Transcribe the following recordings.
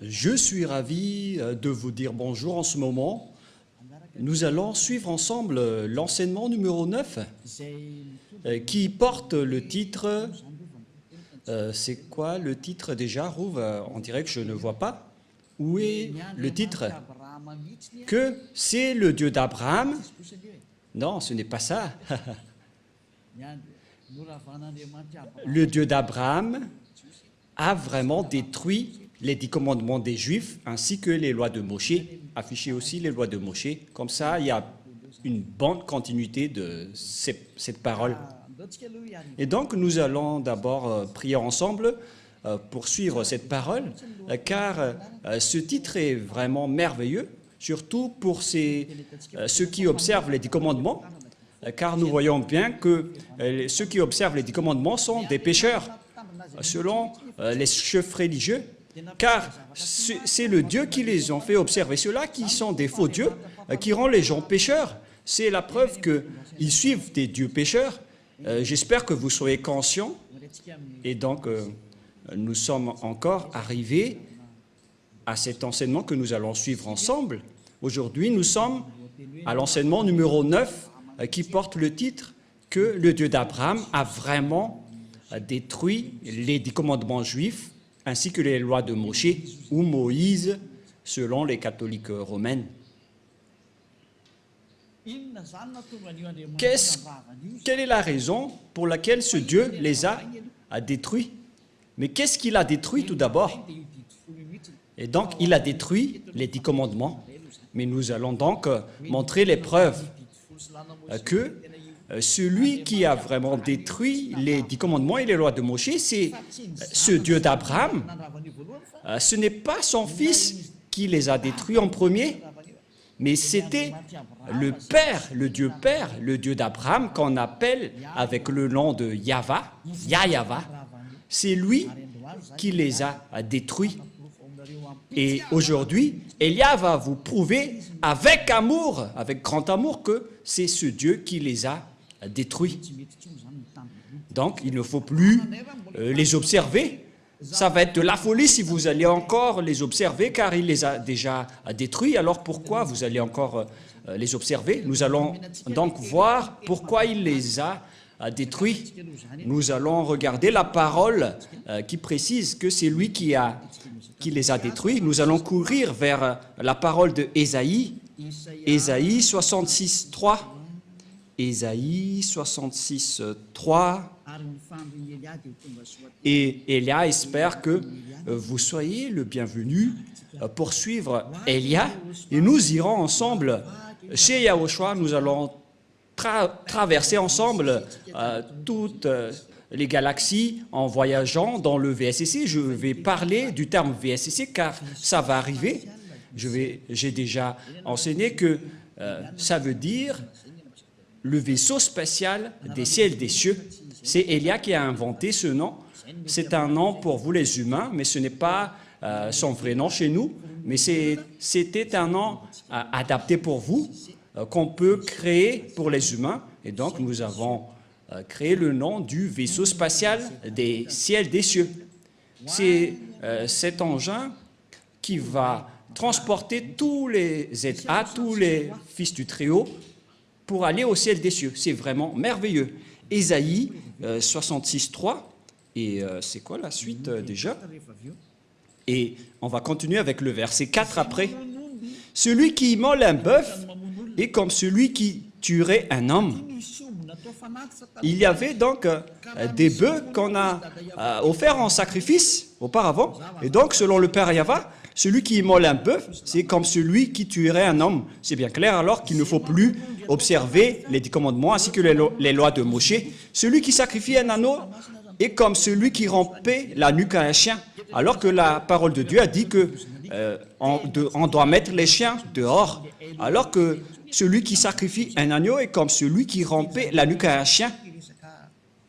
Je suis ravi de vous dire bonjour en ce moment. Nous allons suivre ensemble l'enseignement numéro 9 qui porte le titre... c'est quoi le titre déjà, Rouve? On dirait que je ne vois pas. Où est le titre? Que c'est le Dieu d'Abraham? Non, ce n'est pas ça. Le Dieu d'Abraham a vraiment détruit les 10 commandements des Juifs ainsi que les lois de Moshe, affiché aussi les lois de Moshe. Comme ça, il y a une bonne continuité de cette parole. Et donc, nous allons d'abord prier ensemble pour suivre cette parole, car ce titre est vraiment merveilleux, surtout pour ceux qui observent les 10 commandements, car nous voyons bien que ceux qui observent les 10 commandements sont des pécheurs, selon les chefs religieux, car c'est le Dieu qui les a fait observer. Ceux-là qui sont des faux dieux, qui rendent les gens pécheurs, c'est la preuve qu'ils suivent des dieux pécheurs. J'espère que vous soyez conscients. Et donc, nous sommes encore arrivés à cet enseignement que nous allons suivre ensemble. Aujourd'hui, nous sommes à l'enseignement numéro 9 qui porte le titre que le Dieu d'Abraham a vraiment détruit les 10 commandements juifs ainsi que les lois de Moshe ou Moïse selon les catholiques romaines. Quelle est la raison pour laquelle ce Dieu les a détruits? Mais qu'est-ce qu'il a détruit tout d'abord? Et donc, il a détruit les 10 commandements. Mais nous allons donc montrer les preuves que celui qui a vraiment détruit les 10 commandements et les lois de Moshe, c'est ce Dieu d'Abraham. Ce n'est pas son fils qui les a détruits en premier, mais c'était le Père, le Dieu d'Abraham, qu'on appelle avec le nom de Yahva, Yahva. C'est lui qui les a détruits. Et aujourd'hui, Elia va vous prouver avec amour, avec grand amour, que c'est ce Dieu qui les a détruits. Donc, il ne faut plus les observer. Ça va être de la folie si vous allez encore les observer, car il les a déjà détruits. Alors pourquoi vous allez encore les observer? Nous allons donc voir pourquoi il les a détruits. Nous allons regarder la parole qui précise que c'est lui qui les a détruits. Nous allons courir vers la parole de Ésaïe, Ésaïe 66, 3. Ésaïe 66, 3. Et Elia espère que vous soyez le bienvenu pour suivre Elia. Et nous irons ensemble chez Yahushua. Nous allons traverser ensemble toutes les galaxies en voyageant dans le VSCC. Je vais parler du terme VSCC car ça va arriver. J'ai déjà enseigné que ça veut dire le vaisseau spatial des ciels des cieux. C'est Elia qui a inventé ce nom. C'est un nom pour vous les humains, mais ce n'est pas son vrai nom chez nous, mais c'était un nom adapté pour vous, qu'on peut créer pour les humains. Et donc, nous avons créé le nom du vaisseau spatial des ciels des cieux. C'est cet engin qui va transporter tous les êtres, tous les fils du Très-Haut, pour aller au ciel des cieux. C'est vraiment merveilleux. Ésaïe 66, 3. Et c'est quoi la suite déjà? Et on va continuer avec le verset 4 après. Celui qui immole un bœuf est comme celui qui tuerait un homme. Il y avait donc des bœufs qu'on a offerts en sacrifice auparavant. Et donc, selon le Père Yahva, celui qui immole un bœuf, c'est comme celui qui tuerait un homme. C'est bien clair alors qu'il ne faut plus observer les 10 commandements ainsi que les lois de Moshe. Celui qui sacrifie un agneau est comme celui qui rompait la nuque à un chien. Alors que la parole de Dieu a dit qu'on doit mettre les chiens dehors. Alors que celui qui sacrifie un agneau est comme celui qui rompait la nuque à un chien.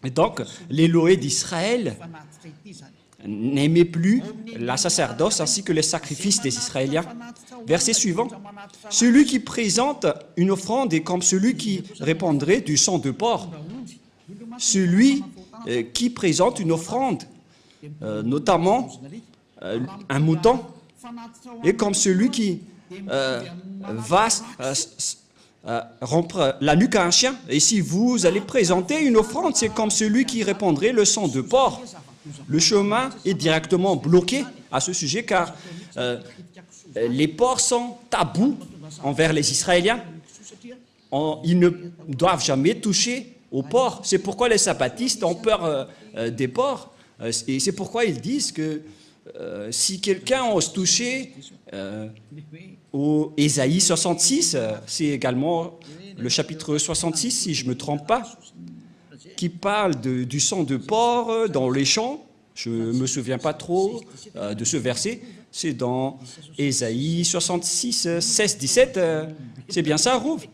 Et donc, l'Élohé d'Israël n'aimait plus la sacerdoce ainsi que les sacrifices des Israéliens. Verset suivant. Celui qui présente une offrande est comme celui qui répandrait du sang de porc. Celui qui présente une offrande, notamment un mouton, est comme celui qui va rompre la nuque à un chien. Et si vous allez présenter une offrande, c'est comme celui qui répandrait le sang de porc. Le chemin est directement bloqué à ce sujet car les porcs sont tabous envers les Israéliens. Ils ne doivent jamais toucher aux porcs. C'est pourquoi les sabbatistes ont peur des porcs. Et c'est pourquoi ils disent que si quelqu'un ose toucher au Ésaïe 66, c'est également le chapitre 66, si je ne me trompe pas, qui parle du sang de porc dans les champs. Je ne me souviens pas trop de ce verset. C'est dans Ésaïe 66, 16, 17. C'est bien ça, Rouv?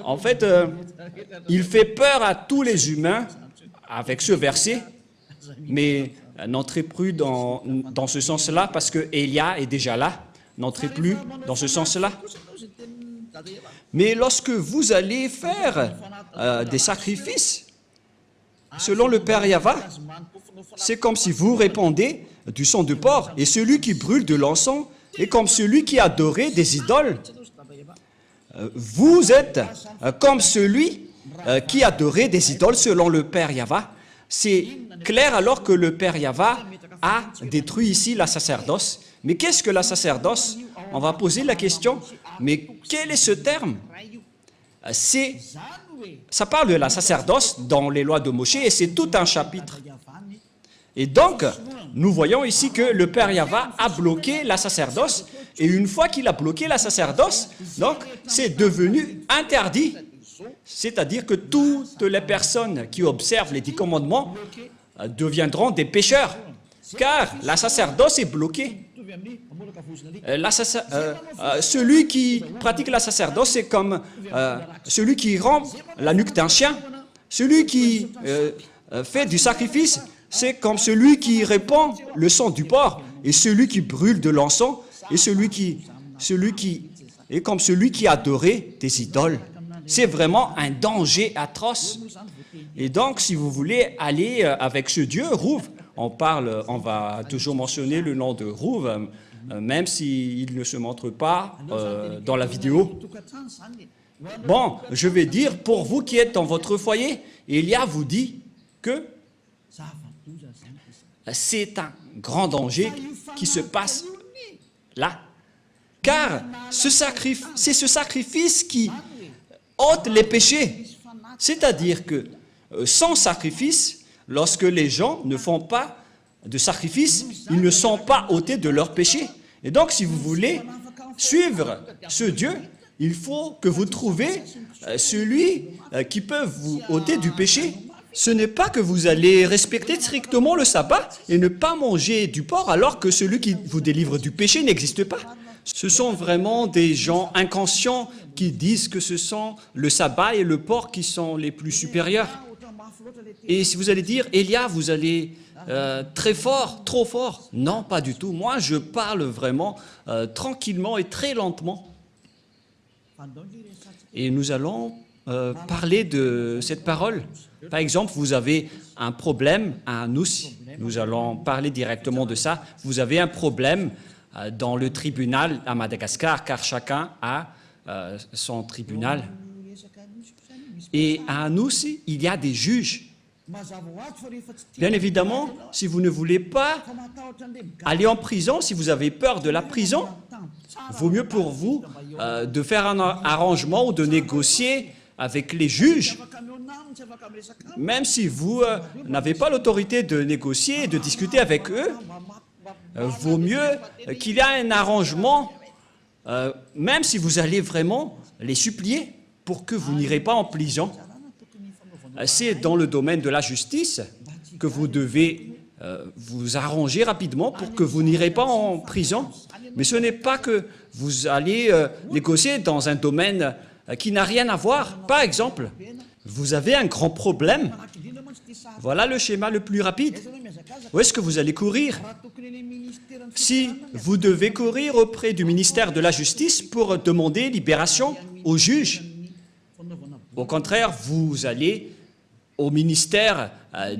En fait, il fait peur à tous les humains avec ce verset, mais n'entrez plus dans ce sens-là parce que Élia est déjà là. N'entrez plus dans ce sens-là. Mais lorsque vous allez faire des sacrifices, selon le Père Yahva, c'est comme si vous répandez du sang de porc, et celui qui brûle de l'encens est comme celui qui adorait des idoles. Vous êtes comme celui qui adorait des idoles selon le Père Yahva. C'est clair alors que le Père Yahva a détruit ici la sacerdoce. Mais qu'est-ce que la sacerdoce? On va poser la question, mais quel est ce terme? Ça parle de la sacerdoce dans les lois de Moïse et c'est tout un chapitre. Et donc, nous voyons ici que le Père Yahva a bloqué la sacerdoce et une fois qu'il a bloqué la sacerdoce, donc c'est devenu interdit. C'est-à-dire que toutes les personnes qui observent les 10 commandements deviendront des pécheurs, car la sacerdoce est bloquée. Celui qui pratique la sacerdoce, c'est comme celui qui rompt la nuque d'un chien. Celui qui fait du sacrifice, c'est comme celui qui répand le sang du porc. Et celui qui brûle de l'encens, et celui qui est comme celui qui adorait des idoles. C'est vraiment un danger atroce. Et donc, si vous voulez aller avec ce Dieu, Rouv, on va toujours mentionner le nom de Rouv, même s'il ne se montre pas dans la vidéo. Bon, je vais dire, pour vous qui êtes dans votre foyer, Élia vous dit que c'est un grand danger qui se passe là. Car c'est ce sacrifice qui ôte les péchés. C'est-à-dire que sans sacrifice, lorsque les gens ne font pas de sacrifice, ils ne sont pas ôtés de leurs péchés. Et donc, si vous voulez suivre ce Dieu, il faut que vous trouviez celui qui peut vous ôter du péché. Ce n'est pas que vous allez respecter strictement le sabbat et ne pas manger du porc alors que celui qui vous délivre du péché n'existe pas. Ce sont vraiment des gens inconscients qui disent que ce sont le sabbat et le porc qui sont les plus supérieurs. Et si vous allez dire, Élia, vous allez très fort, trop fort. Non, pas du tout. Moi, je parle vraiment tranquillement et très lentement. Et nous allons parler de cette parole. Par exemple, vous avez un problème à Nous. Nous allons parler directement de ça. Vous avez un problème dans le tribunal à Madagascar, car chacun a son tribunal. Et à Nous, il y a des juges. Bien évidemment, si vous ne voulez pas aller en prison, si vous avez peur de la prison, vaut mieux pour vous de faire un arrangement ou de négocier avec les juges. Même si vous n'avez pas l'autorité de négocier et de discuter avec eux, vaut mieux qu'il y ait un arrangement, même si vous allez vraiment les supplier pour que vous n'irez pas en prison. C'est dans le domaine de la justice que vous devez vous arranger rapidement pour que vous n'irez pas en prison. Mais ce n'est pas que vous allez négocier dans un domaine qui n'a rien à voir. Par exemple, vous avez un grand problème. Voilà le schéma le plus rapide. Où est-ce que vous allez courir? Si vous devez courir auprès du ministère de la Justice pour demander libération au juge, au contraire, vous allez au ministère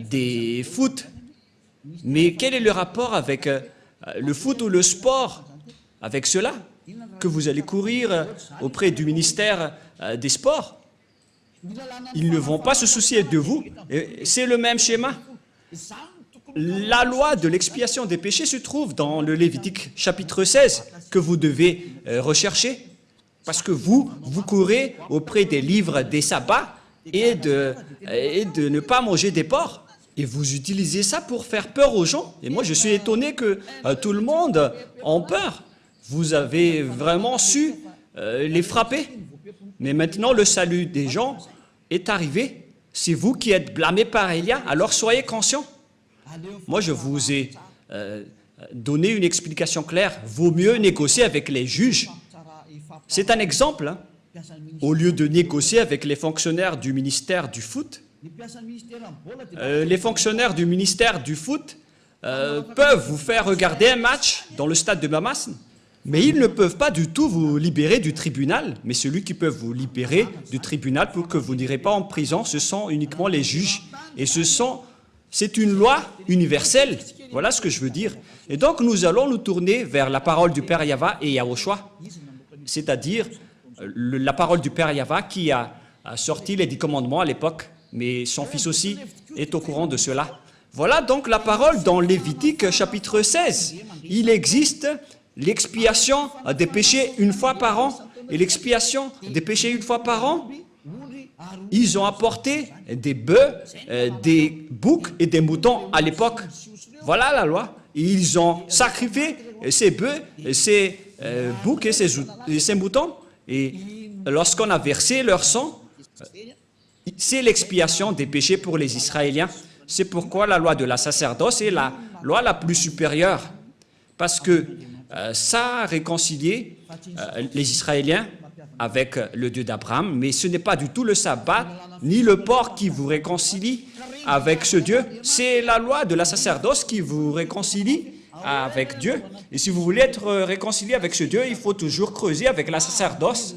des foot. Mais quel est le rapport avec le foot ou le sport avec cela, que vous allez courir auprès du ministère des Sports. Ils ne vont pas se soucier de vous. C'est le même schéma. La loi de l'expiation des péchés se trouve dans le Lévitique chapitre 16 que vous devez rechercher parce que vous courez auprès des livres des sabbats et de ne pas manger des porcs. Et vous utilisez ça pour faire peur aux gens. Et moi, je suis étonné que tout le monde ait peur. Vous avez vraiment su les frapper. Mais maintenant, le salut des gens est arrivé. C'est vous qui êtes blâmés par Élia. Alors soyez conscients. Moi, je vous ai donné une explication claire. Vaut mieux négocier avec les juges. C'est un exemple. Hein. Au lieu de négocier avec les fonctionnaires du ministère du foot, les fonctionnaires du ministère du foot peuvent vous faire regarder un match dans le stade de Mamas, mais ils ne peuvent pas du tout vous libérer du tribunal. Mais celui qui peut vous libérer du tribunal pour que vous n'irez pas en prison, ce sont uniquement les juges. Et c'est une loi universelle. Voilà ce que je veux dire. Et donc, nous allons nous tourner vers la parole du Père Yahva et Yahushua, c'est-à-dire la parole du Père Yahva qui a sorti les 10 commandements à l'époque, mais son fils aussi est au courant de cela. Voilà donc la parole dans Lévitique chapitre 16. Il existe l'expiation des péchés une fois par an, et l'expiation des péchés une fois par an, ils ont apporté des bœufs, des boucs et des moutons à l'époque. Voilà la loi. Ils ont sacrifié ces bœufs, ces boucs et ces moutons. Et lorsqu'on a versé leur sang, c'est l'expiation des péchés pour les Israéliens. C'est pourquoi la loi de la sacerdoce est la loi la plus supérieure. Parce que ça a réconcilié les Israéliens avec le Dieu d'Abraham, mais ce n'est pas du tout le sabbat ni le porc qui vous réconcilie avec ce Dieu. C'est la loi de la sacerdoce qui vous réconcilie avec Dieu. Et si vous voulez être réconcilié avec ce Dieu, il faut toujours creuser avec la sacerdoce.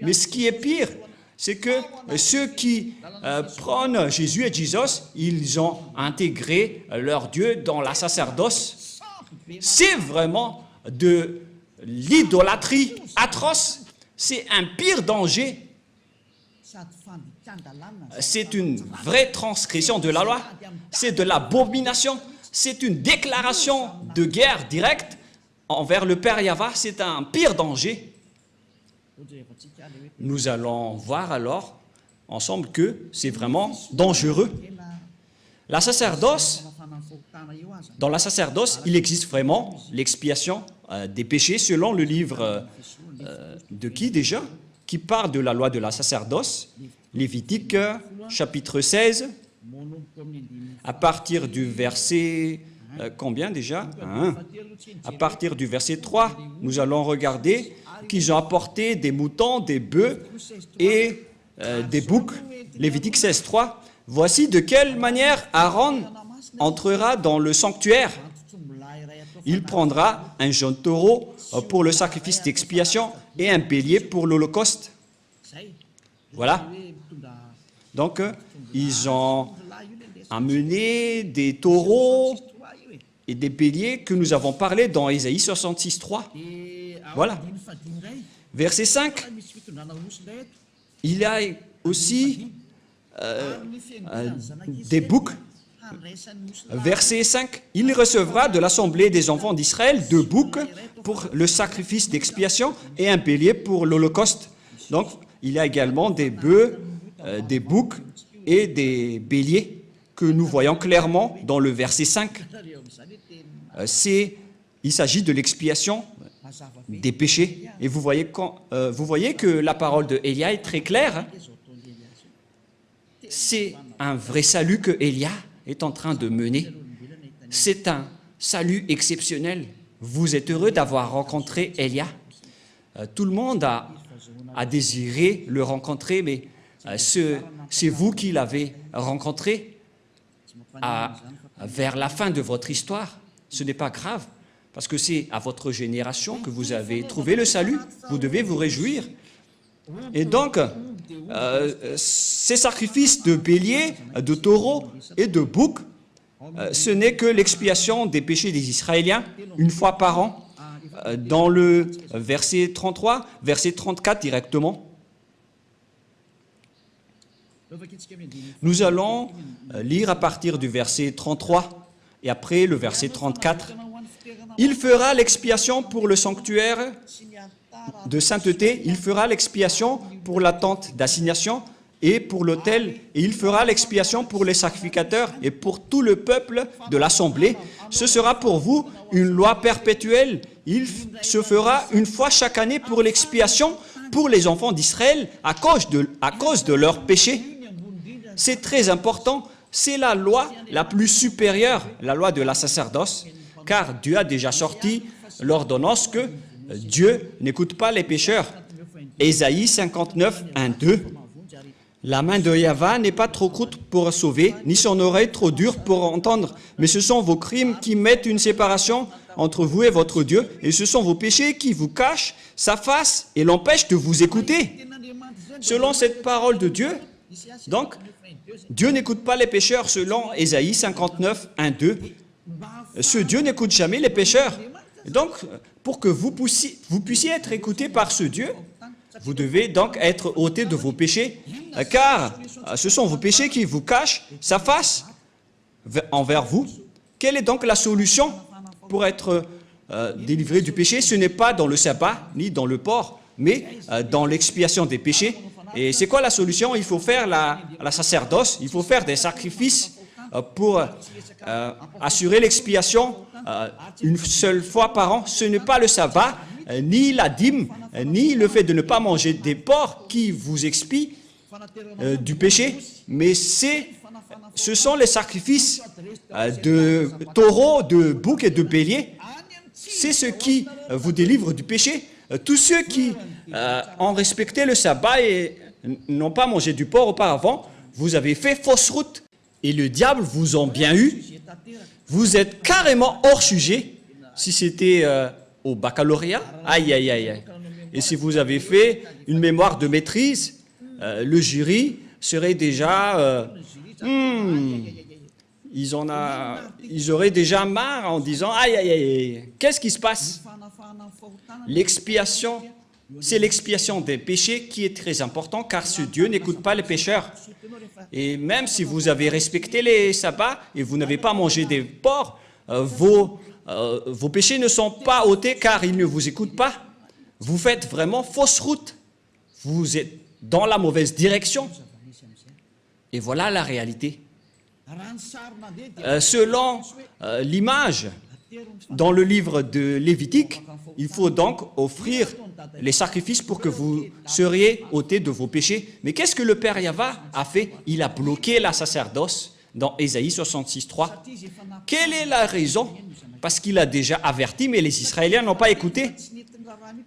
Mais ce qui est pire, c'est que ceux qui prônent Jésus et Jesus, ils ont intégré leur Dieu dans la sacerdoce. C'est vraiment de l'idolâtrie atroce. C'est un pire danger. C'est une vraie transgression de la loi. C'est de l'abomination. C'est une déclaration de guerre directe envers le Père Yahva. C'est un pire danger. Nous allons voir alors ensemble que c'est vraiment dangereux. La sacerdoce, dans la sacerdoce, il existe vraiment l'expiation des péchés selon le livre de qui déjà? Qui parle de la loi de la sacerdoce, Lévitique chapitre 16, à partir du verset, combien déjà? À partir du verset 3, nous allons regarder qu'ils ont apporté des moutons, des bœufs et des boucs. Lévitique 16, 3. Voici de quelle manière Aaron entrera dans le sanctuaire. Il prendra un jeune taureau pour le sacrifice d'expiation et un bélier pour l'holocauste. Voilà. Donc, ils ont amené des taureaux et des béliers que nous avons parlé dans Ésaïe 66, 3. Voilà. Verset 5. Il y a aussi des boucs. Verset 5. Il recevra de l'assemblée des enfants d'Israël 2 boucs pour le sacrifice d'expiation et un bélier pour l'holocauste. Donc, il y a également des bœufs, des boucs et des béliers que nous voyons clairement dans le verset 5. Il s'agit de l'expiation des péchés. Et vous voyez que la parole de Élia est très claire. Hein? C'est un vrai salut que Élia est en train de mener. C'est un salut exceptionnel. Vous êtes heureux d'avoir rencontré Élia. Tout le monde a désiré le rencontrer, mais c'est vous qui l'avez rencontré vers la fin de votre histoire. Ce n'est pas grave, parce que c'est à votre génération que vous avez trouvé le salut. Vous devez vous réjouir. Et donc, ces sacrifices de béliers, de taureaux et de boucs ce n'est que l'expiation des péchés des Israéliens, une fois par an, dans le verset 33, verset 34 directement. Nous allons lire à partir du verset 33 et après le verset 34. Il fera l'expiation pour le sanctuaire de sainteté, il fera l'expiation pour la tente d'assignation et pour l'autel, et il fera l'expiation pour les sacrificateurs et pour tout le peuple de l'assemblée. Ce sera pour vous une loi perpétuelle. Il se fera une fois chaque année pour l'expiation pour les enfants d'Israël à cause de leurs péchés. C'est très important. C'est la loi la plus supérieure, la loi de la sacerdoce, car Dieu a déjà sorti l'ordonnance que Dieu n'écoute pas les pécheurs. Ésaïe 59, 1, 2. La main de Yahva n'est pas trop courte pour sauver, ni son oreille trop dure pour entendre, mais ce sont vos crimes qui mettent une séparation entre vous et votre Dieu, et ce sont vos péchés qui vous cachent sa face et l'empêchent de vous écouter. Selon cette parole de Dieu, donc, Dieu n'écoute pas les pécheurs selon Ésaïe 59, 1, 2. Ce Dieu n'écoute jamais les pécheurs. Donc, pour que vous puissiez être écoutés par ce Dieu, vous devez donc être ôtés de vos péchés, car ce sont vos péchés qui vous cachent sa face envers vous. Quelle est donc la solution pour être délivré du péché? Ce n'est pas dans le sabbat, ni dans le port, mais dans l'expiation des péchés. Et c'est quoi la solution? Il faut faire la sacerdoce, il faut faire des sacrifices pour assurer l'expiation une seule fois par an. Ce n'est pas le sabbat, ni la dîme, ni le fait de ne pas manger des porcs qui vous expient du péché, mais ce sont les sacrifices de taureaux, de boucs et de béliers. C'est ce qui vous délivre du péché. Tous ceux qui ont respecté le sabbat et n'ont pas mangé du porc auparavant, vous avez fait fausse route et le diable vous en bien eu. Vous êtes carrément hors sujet. Si c'était au baccalauréat, aïe, aïe, aïe, aïe. Et si vous avez fait une mémoire de maîtrise, le jury serait déjà... ils auraient déjà marre en disant, aïe, aïe, aïe, qu'est-ce qui se passe? L'expiation, c'est l'expiation des péchés qui est très important, car ce Dieu n'écoute pas les pécheurs. Et même si vous avez respecté les sabbats et vous n'avez pas mangé des porcs, vos péchés ne sont pas ôtés car il ne vous écoute pas. Vous faites vraiment fausse route. Vous êtes dans la mauvaise direction. Et voilà la réalité. Selon l'image dans le livre de Lévitique, il faut donc offrir les sacrifices pour que vous seriez ôtés de vos péchés. Mais qu'est-ce que le Père Yahva a fait? Il a bloqué la sacerdoce dans Ésaïe 66, 3. Quelle est la raison? Parce qu'il a déjà averti, mais les Israéliens n'ont pas écouté.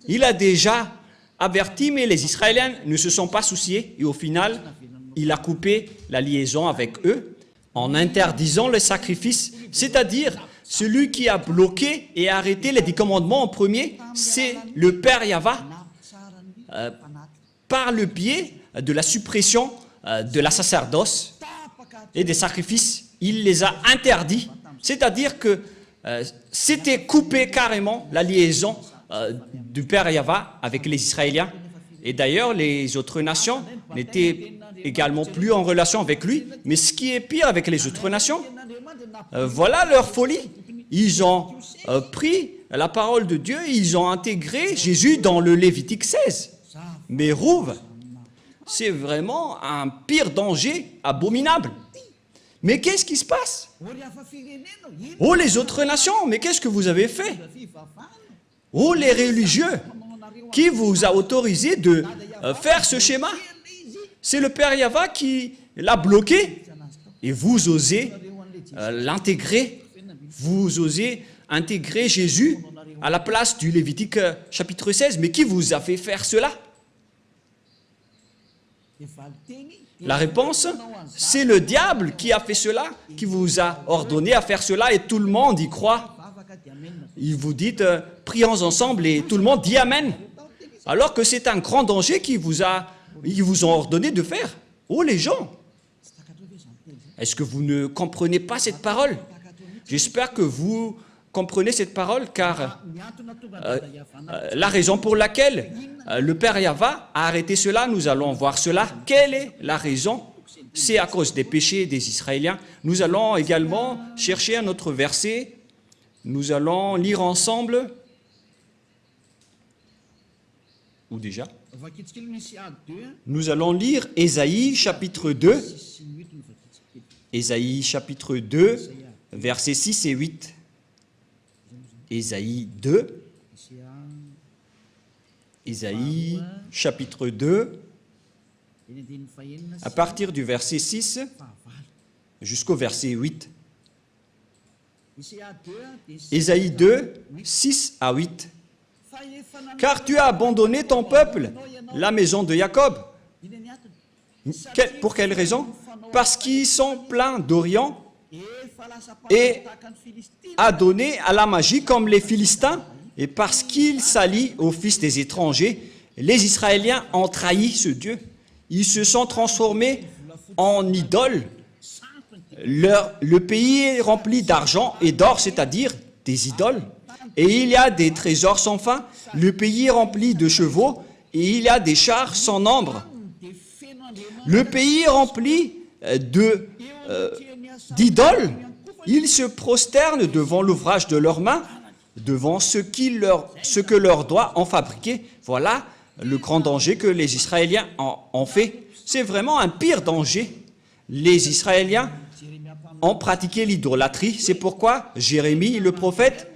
Il a déjà averti, mais les Israéliens ne se sont pas souciés. Et au final, il a coupé la liaison avec eux en interdisant les sacrifices. C'est-à-dire, celui qui a bloqué et arrêté les 10 commandements en premier, c'est le Père Yahva, par le biais de la suppression de la sacerdoce et des sacrifices. Il les a interdits. C'est-à-dire que c'était coupé carrément la liaison du Père Yahva avec les Israéliens. Et d'ailleurs, les autres nations n'étaient également plus en relation avec lui. Mais ce qui est pire avec les autres nations, voilà leur folie. Ils ont pris la parole de Dieu, ils ont intégré Jésus dans le Lévitique 16. Mais Rouve, c'est vraiment un pire danger abominable. Mais qu'est-ce qui se passe? Oh, les autres nations, mais qu'est-ce que vous avez fait? Oh, les religieux, qui vous a autorisé de faire ce schéma? C'est le Père Yahva qui l'a bloqué. Et vous osez l'intégrer. Vous osez intégrer Jésus à la place du Lévitique chapitre 16. Mais qui vous a fait faire cela? La réponse, c'est le diable qui a fait cela, qui vous a ordonné à faire cela et tout le monde y croit. Il vous dit, prions ensemble et tout le monde dit Amen. Alors que c'est un grand danger qu'ils vous ont ordonné de faire. Oh les gens, est-ce que vous ne comprenez pas cette parole? J'espère que vous comprenez cette parole, car la raison pour laquelle le Père Yahva a arrêté cela, nous allons voir cela. Quelle est la raison? C'est à cause des péchés des Israéliens. Nous allons également chercher un autre verset. Nous allons lire ensemble. Ou déjà? Nous allons lire Ésaïe chapitre 2. Ésaïe chapitre 2, versets 6 et 8. Ésaïe 2. Ésaïe chapitre 2, à partir du verset 6 jusqu'au verset 8. Ésaïe 2, 6 à 8. Car tu as abandonné ton peuple, la maison de Jacob. Pour quelle raison? Parce qu'ils sont pleins d'Orient et adonnés à la magie comme les Philistins, et parce qu'ils s'allient aux fils des étrangers, les Israéliens ont trahi ce Dieu. Ils se sont transformés en idoles. Le pays est rempli d'argent et d'or, c'est-à-dire des idoles. Et il y a des trésors sans fin. Le pays est rempli de chevaux et il y a des chars sans nombre. Le pays est rempli d'idoles. Ils se prosternent devant l'ouvrage de leurs mains, devant ce que leurs doigts ont fabriqué. Voilà le grand danger que les Israéliens ont fait. C'est vraiment un pire danger. Les Israéliens ont pratiqué l'idolâtrie. C'est pourquoi Jérémie, le prophète,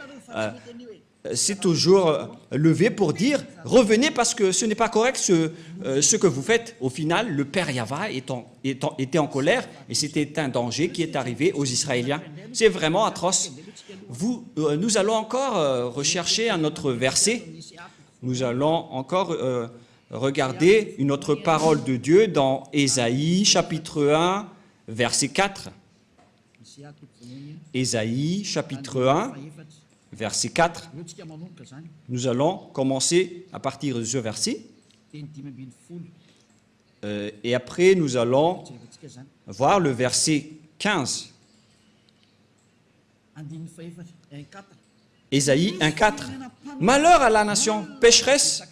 s'est toujours levé pour dire « Revenez parce que ce n'est pas correct ce que vous faites. » Au final, le Père Yahva était en colère et c'était un danger qui est arrivé aux Israéliens. C'est vraiment atroce. Nous allons encore rechercher un autre verset. Nous allons encore regarder une autre parole de Dieu dans Ésaïe, chapitre 1, verset 4. Ésaïe, chapitre 1, verset 4. Nous allons commencer à partir de ce verset. Et après, nous allons voir le verset 15. Ésaïe 1,4. Malheur à la nation pécheresse,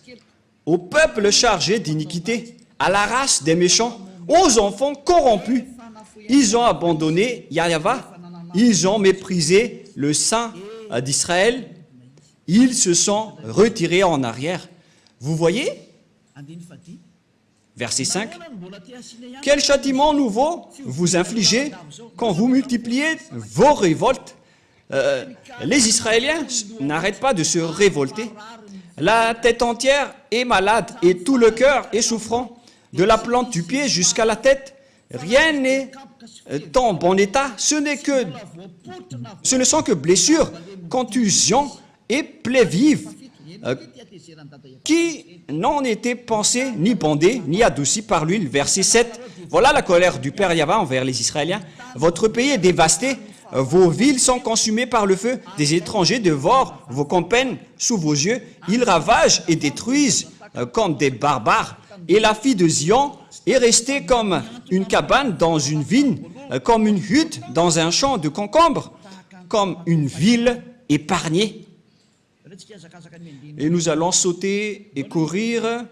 au peuple chargé d'iniquité, à la race des méchants, aux enfants corrompus. Ils ont abandonné Yahva, ils ont méprisé le Saint d'Israël, ils se sont retirés en arrière. Vous voyez? Verset 5. Quel châtiment nouveau vous infligez quand vous multipliez vos révoltes? Les Israéliens n'arrêtent pas de se révolter. La tête entière est malade et tout le cœur est souffrant. De la plante du pied jusqu'à la tête, rien n'est en bon état. Ce ne sont que blessures, contusions et plaies vives qui n'ont été pansées, ni bandées, ni adoucies par l'huile. Verset 7. Voilà la colère du Père Yahva envers les Israéliens. Votre pays est dévasté. Vos villes sont consumées par le feu. Des étrangers dévorent vos campagnes sous vos yeux. Ils ravagent et détruisent comme des barbares. Et la fille de Zion est restée comme une cabane dans une vigne, comme une hutte dans un champ de concombres, comme une ville épargnée. Et nous allons sauter et courir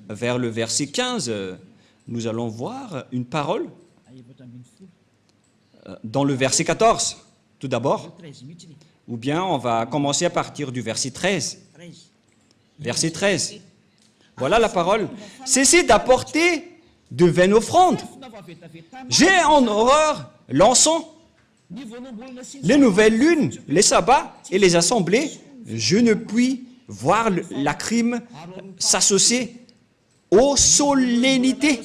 vers le verset 15. Nous allons voir une parole dans le verset 14, tout d'abord. Ou bien on va commencer à partir du verset 13. Verset 13. Voilà la parole. Cessez d'apporter de vaines offrandes. J'ai en horreur l'encens, les nouvelles lunes, les sabbats et les assemblées. Je ne puis voir la crime s'associer aux solennités.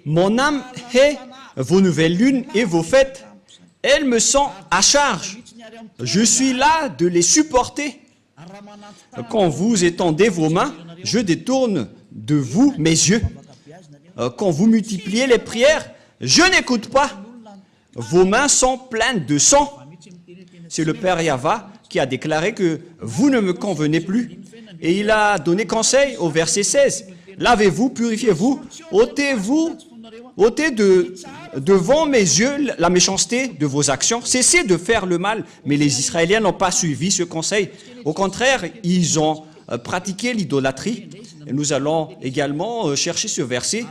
Mon âme hait vos nouvelles lunes et vos fêtes. Elles me sont à charge. Je suis là de les supporter. Quand vous étendez vos mains, je détourne de vous mes yeux. Quand vous multipliez les prières, je n'écoute pas. Vos mains sont pleines de sang. C'est le Père Yahva qui a déclaré que vous ne me convenez plus. Et il a donné conseil au verset 16. Lavez-vous, purifiez-vous, ôtez devant mes yeux la méchanceté de vos actions. Cessez de faire le mal. Mais les Israéliens n'ont pas suivi ce conseil. Au contraire, ils ont pratiqué l'idolâtrie. Et nous allons également chercher ce verset,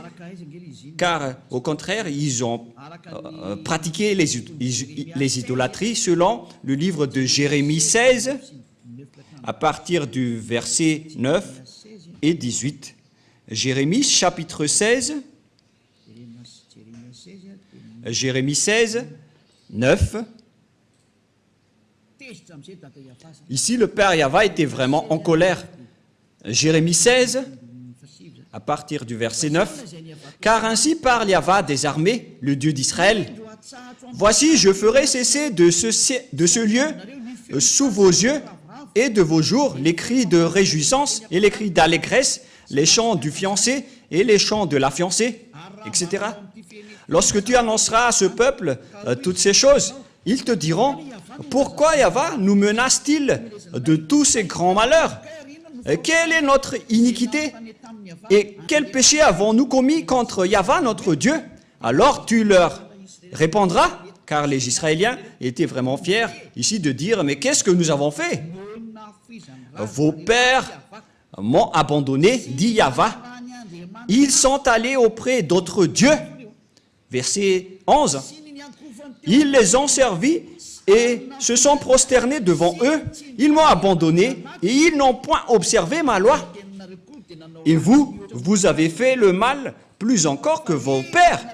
car au contraire, ils ont pratiqué les idolâtries selon le livre de Jérémie 16, à partir du verset 9 et 18. Jérémie chapitre 16, Jérémie 16, 9. Ici, le Père Yahva était vraiment en colère. Jérémie 16, à partir du verset 9. « Car ainsi parle Yahva des armées, le Dieu d'Israël. Voici, je ferai cesser de ce lieu, sous vos yeux et de vos jours, les cris de réjouissance et les cris d'allégresse, les chants du fiancé et les chants de la fiancée, etc. Lorsque tu annonceras à ce peuple toutes ces choses, ils te diront, pourquoi Yahva nous menace-t-il de tous ces grands malheurs? Quelle est notre iniquité? Et quel péché avons-nous commis contre Yahva, notre Dieu? Alors tu leur répondras, car les Israéliens étaient vraiment fiers ici de dire, mais qu'est-ce que nous avons fait? Vos pères m'ont abandonné, dit Yahva. Ils sont allés auprès d'autres dieux. Verset 11. Ils les ont servis et se sont prosternés devant eux. Ils m'ont abandonné et ils n'ont point observé ma loi. Et vous avez fait le mal plus encore que vos pères.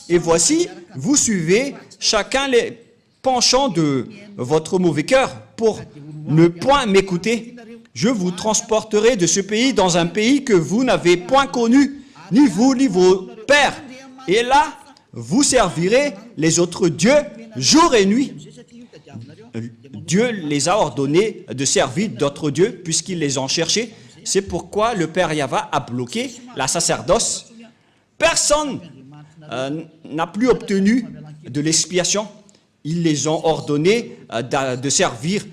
Et voici, vous suivez chacun les penchants de votre mauvais cœur pour ne point m'écouter. Je vous transporterai de ce pays dans un pays que vous n'avez point connu, ni vous ni vos pères. Et là, vous servirez les autres dieux jour et nuit. Dieu les a ordonnés de servir d'autres dieux puisqu'ils les ont cherchés. C'est pourquoi le Père Yahva a bloqué la sacerdoce. Personne n'a plus obtenu de l'expiation. Ils les ont ordonnés de servir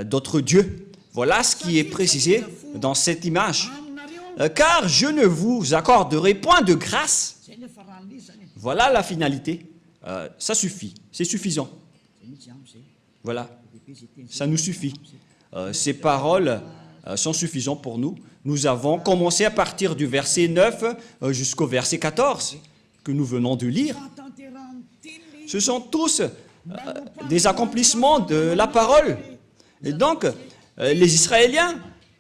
d'autres dieux. Voilà ce qui est précisé dans cette image. Car je ne vous accorderai point de grâce. Voilà la finalité. Ça suffit. C'est suffisant. Voilà. Ça nous suffit. Ces paroles sont suffisantes pour nous. Nous avons commencé à partir du verset 9 jusqu'au verset 14 que nous venons de lire. Ce sont tous des accomplissements de la parole. Et donc, les Israéliens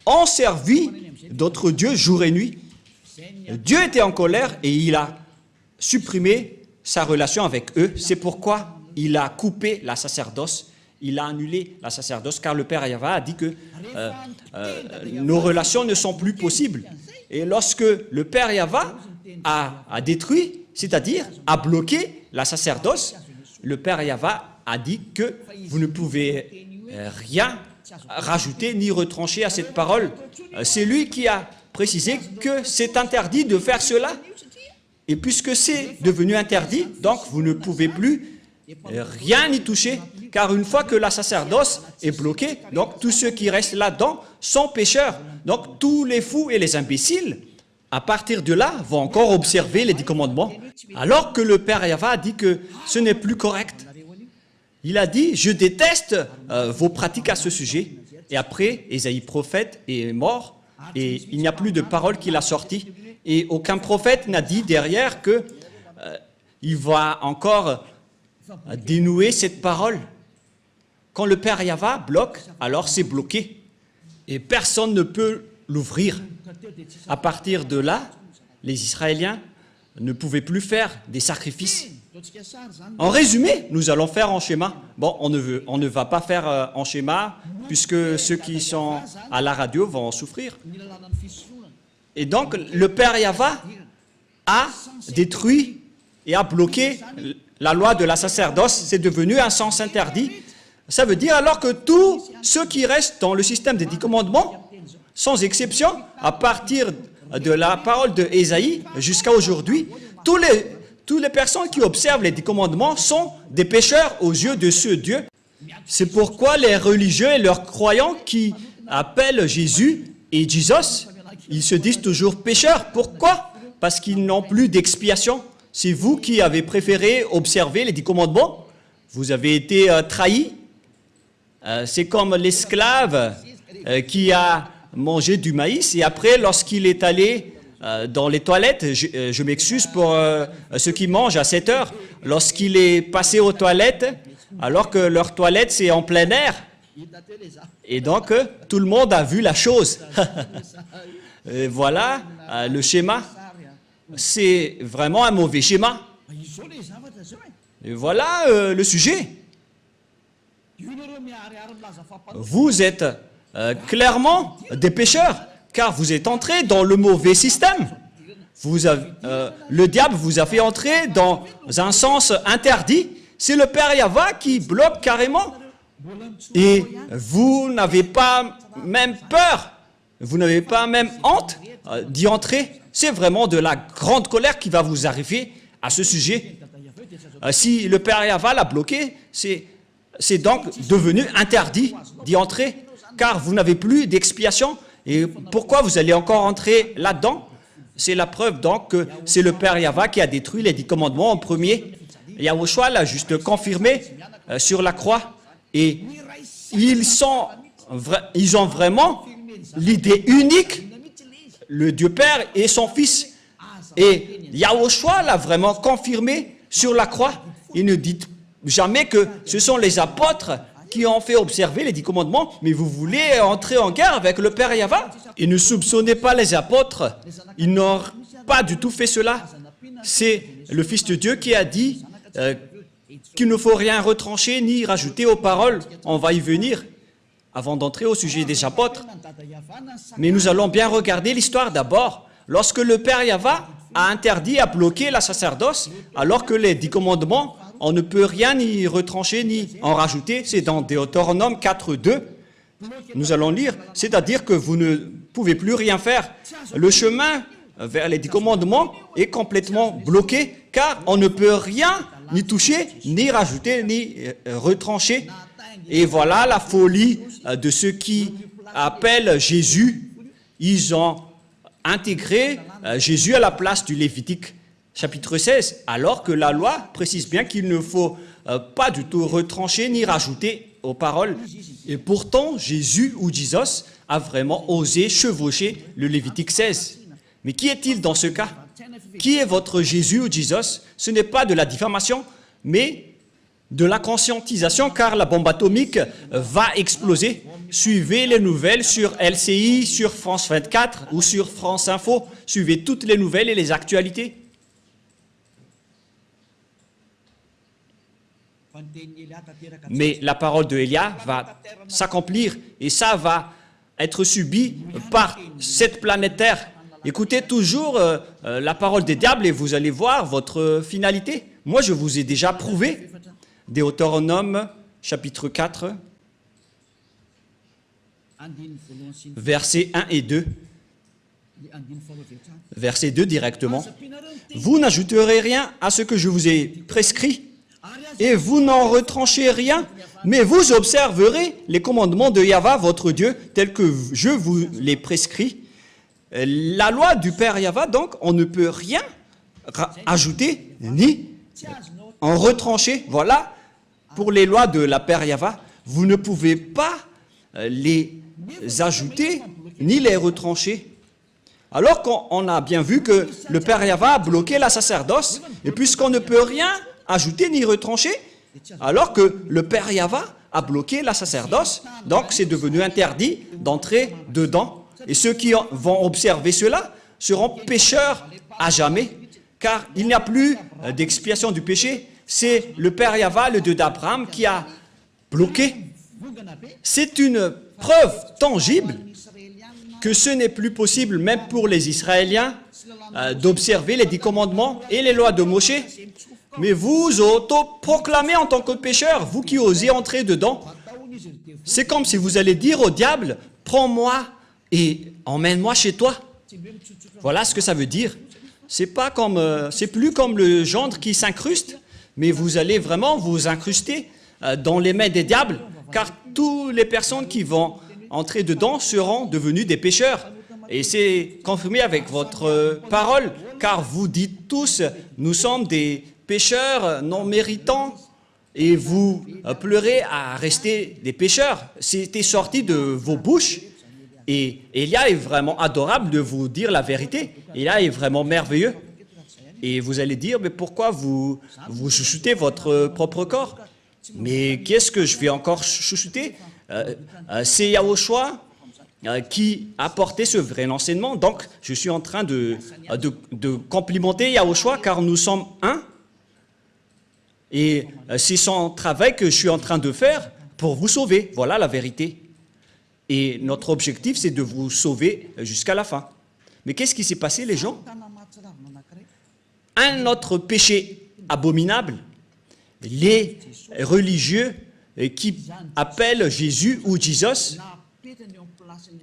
ont servi d'autres dieux jour et nuit. Dieu était en colère et il a supprimé sa relation avec eux. C'est pourquoi il a coupé la sacerdoce. Il a annulé la sacerdoce car le Père Yahva a dit que nos relations ne sont plus possibles. Et lorsque le Père Yahva a détruit, c'est-à-dire a bloqué la sacerdoce, le Père Yahva a dit que vous ne pouvez rien rajouter ni retrancher à cette parole. C'est lui qui a précisé que c'est interdit de faire cela. Et puisque c'est devenu interdit, donc vous ne pouvez plus rien y toucher. Car une fois que la sacerdoce est bloquée, donc tous ceux qui restent là-dedans sont pécheurs. Donc tous les fous et les imbéciles, à partir de là, vont encore observer les 10 commandements. Alors que le Père Yahva a dit que ce n'est plus correct. Il a dit, je déteste vos pratiques à ce sujet. Et après, Ésaïe prophète est mort et il n'y a plus de parole qu'il a sortie. Et aucun prophète n'a dit derrière que il va encore dénouer cette parole. Quand le Père Yahva bloque, alors c'est bloqué. Et personne ne peut l'ouvrir. À partir de là, les Israéliens ne pouvaient plus faire des sacrifices. En résumé, nous allons faire en schéma. Bon, on ne va pas faire en schéma, puisque ceux qui sont à la radio vont en souffrir. Et donc, le Père Yahva a détruit et a bloqué la loi de la sacerdoce. C'est devenu un sens interdit. Ça veut dire alors que tous ceux qui restent dans le système des 10 commandements, sans exception, à partir de la parole de Ésaïe jusqu'à aujourd'hui, toutes les personnes qui observent les 10 commandements sont des pécheurs aux yeux de ce Dieu. C'est pourquoi les religieux et leurs croyants qui appellent Jésus et Jesus, ils se disent toujours pécheurs. Pourquoi? Parce qu'ils n'ont plus d'expiation. c'est vous qui avez préféré observer les 10 commandements. Vous avez été trahi. C'est comme l'esclave qui a mangé du maïs et après, lorsqu'il est allé dans les toilettes, je m'excuse pour ceux qui mangent à 7 heures, lorsqu'il est passé aux toilettes, alors que leur toilette c'est en plein air, et donc tout le monde a vu la chose. Et voilà le schéma, c'est vraiment un mauvais schéma. Et voilà le sujet. Vous êtes clairement des pécheurs, car vous êtes entrés dans le mauvais système. Le diable vous a fait entrer dans un sens interdit. C'est le Père Yahva qui bloque carrément. Et vous n'avez pas même peur, vous n'avez pas même honte d'y entrer. C'est vraiment de la grande colère qui va vous arriver à ce sujet. Si le Père Yahva l'a bloqué, c'est donc devenu interdit d'y entrer, car vous n'avez plus d'expiation. Et pourquoi vous allez encore entrer là-dedans? C'est la preuve donc que c'est le Père Yahva qui a détruit les 10 commandements en premier. Yahushua l'a juste confirmé sur la croix. Et ils ont vraiment l'idée unique, le Dieu Père et son Fils. Et Yahushua l'a vraiment confirmé sur la croix. Il ne dit jamais que ce sont les apôtres qui ont fait observer les 10 commandements, mais vous voulez entrer en guerre avec le Père Yahva. Et ne soupçonnez pas les apôtres, ils n'ont pas du tout fait cela. C'est le Fils de Dieu qui a dit qu'il ne faut rien retrancher ni rajouter aux paroles. On va y venir avant d'entrer au sujet des apôtres. Mais nous allons bien regarder l'histoire d'abord. Lorsque le Père Yahva a interdit, a bloqué la sacerdoce, alors que les 10 commandements, on ne peut rien ni retrancher ni en rajouter. C'est dans Deutéronome 4.2. Nous allons lire, c'est-à-dire que vous ne pouvez plus rien faire. Le chemin vers les 10 commandements est complètement bloqué, car on ne peut rien ni toucher, ni rajouter, ni retrancher. Et voilà la folie de ceux qui appellent Jésus. Ils ont intégré Jésus à la place du Lévitique chapitre 16, alors que la loi précise bien qu'il ne faut pas du tout retrancher ni rajouter aux paroles. Et pourtant, Jésus ou Jesus a vraiment osé chevaucher le Lévitique 16. Mais qui est-il dans ce cas? Qui est votre Jésus ou Jesus? Ce n'est pas de la diffamation, mais de la conscientisation, car la bombe atomique va exploser. Suivez les nouvelles sur LCI, sur France 24 ou sur France Info. Suivez toutes les nouvelles et les actualités. Mais la parole de Élia va s'accomplir et ça va être subi par cette planète Terre. Écoutez toujours la parole des diables et vous allez voir votre finalité. Moi, je vous ai déjà prouvé. Deutéronome, chapitre 4, versets 1 et 2. Verset 2 directement. Vous n'ajouterez rien à ce que je vous ai prescrit, et vous n'en retranchez rien, mais vous observerez les commandements de Yahva, votre Dieu, tels que je vous les prescris. La loi du Père Yahva, donc, on ne peut rien ajouter ni en retrancher. Voilà, pour les lois de la Père Yahva, vous ne pouvez pas les ajouter ni les retrancher. Alors qu'on a bien vu que le Père Yahva a bloqué la sacerdoce, et puisqu'on ne peut rien ajouter ni retrancher, alors que le Père Yahva a bloqué la sacerdoce, donc c'est devenu interdit d'entrer dedans. Et ceux qui vont observer cela seront pécheurs à jamais, car il n'y a plus d'expiation du péché. C'est le Père Yahva, le Dieu d'Abraham, qui a bloqué. C'est une preuve tangible que ce n'est plus possible, même pour les Israéliens, d'observer les 10 commandements et les lois de Moshe. Mais vous auto-proclamez en tant que pécheur, vous qui osez entrer dedans. C'est comme si vous allez dire au diable, prends-moi et emmène-moi chez toi. Voilà ce que ça veut dire. C'est plus comme le gendre qui s'incruste, mais vous allez vraiment vous incruster dans les mains des diables, car toutes les personnes qui vont entrer dedans seront devenues des pécheurs. Et c'est confirmé avec votre parole. car vous dites tous, nous sommes des pécheurs non méritants, et vous pleurez à rester des pécheurs. C'était sorti de vos bouches. Et Élia est vraiment adorable de vous dire la vérité. Élia est vraiment merveilleux. Et vous allez dire, mais pourquoi vous chouchoutez votre propre corps? Mais qu'est-ce que je vais encore chouchouter? C'est Yahushua qui a porté ce vrai enseignement. Donc, je suis en train de complimenter Yahushua car nous sommes un. Et c'est son travail que je suis en train de faire pour vous sauver. Voilà la vérité. Et notre objectif, c'est de vous sauver jusqu'à la fin. Mais qu'est-ce qui s'est passé, les gens? Un autre péché abominable, les religieux qui appellent Jésus ou Jesus,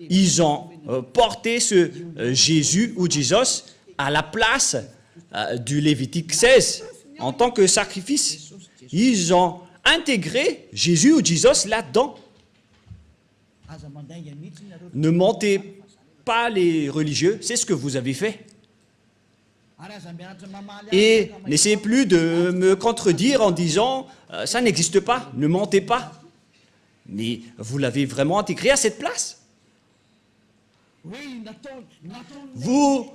ils ont porté ce Jésus ou Jesus à la place du Lévitique 16 en tant que sacrifice. Ils ont intégré Jésus ou Jesus là-dedans. Ne mentez pas les religieux, c'est ce que vous avez fait. Et n'essayez plus de me contredire en disant « ça n'existe pas, ne mentez pas ». Mais vous l'avez vraiment intégré à cette place. Vous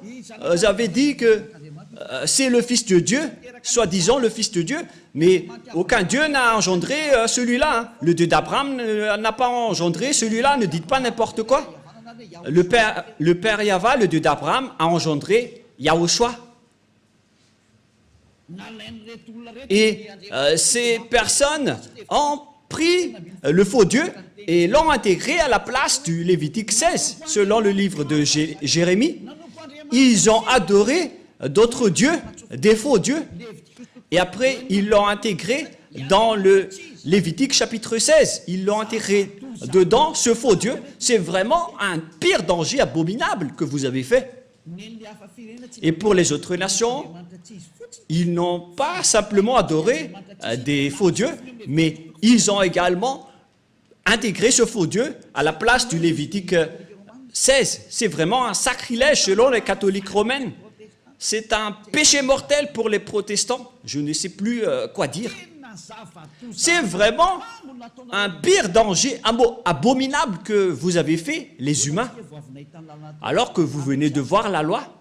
avez dit que c'est le Fils de Dieu, soi-disant le Fils de Dieu, mais aucun Dieu n'a engendré celui-là. Hein. Le Dieu d'Abraham n'a pas engendré celui-là, ne dites pas n'importe quoi. Le Père Yahva, le Dieu d'Abraham, a engendré Yahushua. Et ces personnes ont pris le faux Dieu et l'ont intégré à la place du Lévitique 16. Selon le livre de Jérémie, ils ont adoré d'autres dieux, des faux dieux. Et après, ils l'ont intégré dans le Lévitique chapitre 16. Ils l'ont intégré dedans, ce faux Dieu. C'est vraiment un pire danger abominable que vous avez fait. Et pour les autres nations, ils n'ont pas simplement adoré des faux dieux, mais ils ont également intégré ce faux Dieu à la place du Lévitique 16. C'est vraiment un sacrilège selon les catholiques romaines. C'est un péché mortel pour les protestants. Je ne sais plus quoi dire. C'est vraiment un pire danger abominable que vous avez fait, les humains, alors que vous venez de voir la loi,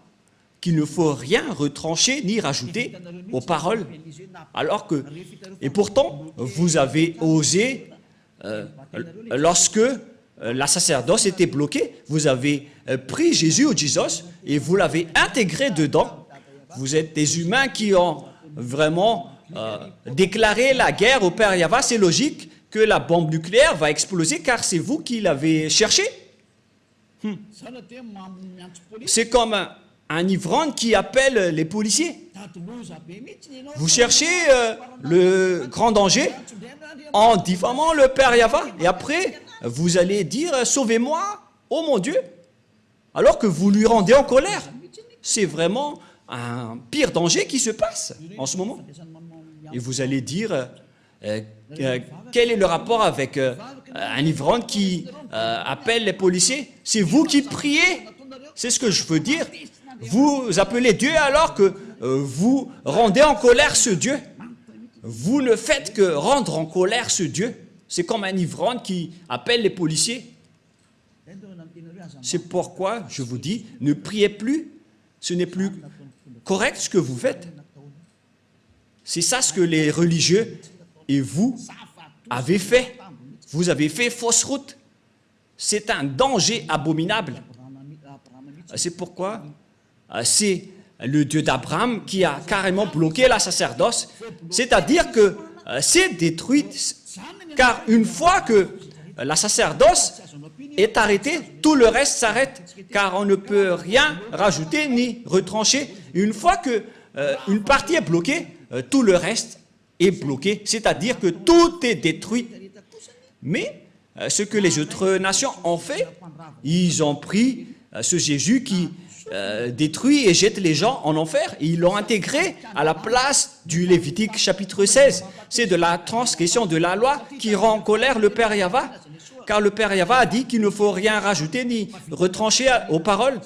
qu'il ne faut rien retrancher ni rajouter aux paroles. Alors que, et pourtant, vous avez osé, lorsque la sacerdoce était bloquée, vous avez pris Jésus ou Jesus et vous l'avez intégré dedans. Vous êtes des humains qui ont vraiment déclaré la guerre au Père Yahva. C'est logique que la bombe nucléaire va exploser car c'est vous qui l'avez cherché. C'est comme un ivrogne qui appelle les policiers. Vous cherchez le grand danger en diffamant le Père Yahva. Et après, vous allez dire « Sauvez-moi, oh mon Dieu !» alors que vous lui rendez en colère. C'est vraiment un pire danger qui se passe en ce moment. Et vous allez dire quel est le rapport avec un ivrogne qui appelle les policiers? C'est vous qui priez. C'est ce que je veux dire. Vous appelez Dieu alors que vous rendez en colère ce Dieu. Vous ne faites que rendre en colère ce Dieu. C'est comme un ivrogne qui appelle les policiers. C'est pourquoi je vous dis, ne priez plus. Ce n'est plus correct ce que vous faites. C'est ça ce que les religieux et vous avez fait. Vous avez fait fausse route. C'est un danger abominable. C'est pourquoi c'est le Dieu d'Abraham qui a carrément bloqué la sacerdoce. C'est-à-dire que c'est détruit, car une fois que la sacerdoce est arrêtée, tout le reste s'arrête, car on ne peut rien rajouter ni retrancher. Une fois que une partie est bloquée, tout le reste est bloqué, c'est-à-dire que tout est détruit. Mais ce que les autres nations ont fait, ils ont pris ce Jésus qui détruit et jette les gens en enfer, et ils l'ont intégré à la place du Lévitique chapitre 16. C'est de la transgression de la loi qui rend en colère le Père Yahva, car le Père Yahva a dit qu'il ne faut rien rajouter ni retrancher aux paroles.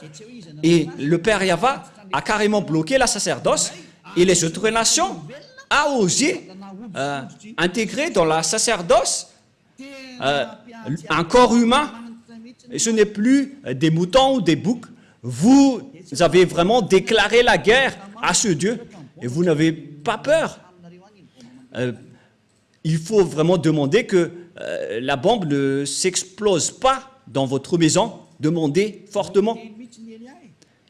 Et le Père Yahva a carrément bloqué la sacerdoce et les autres nations ont osé intégrer dans la sacerdoce un corps humain. Et ce n'est plus des moutons ou des boucs. Vous avez vraiment déclaré la guerre à ce Dieu et vous n'avez pas peur. Il faut vraiment demander que la bombe ne s'explose pas dans votre maison. Demandez fortement.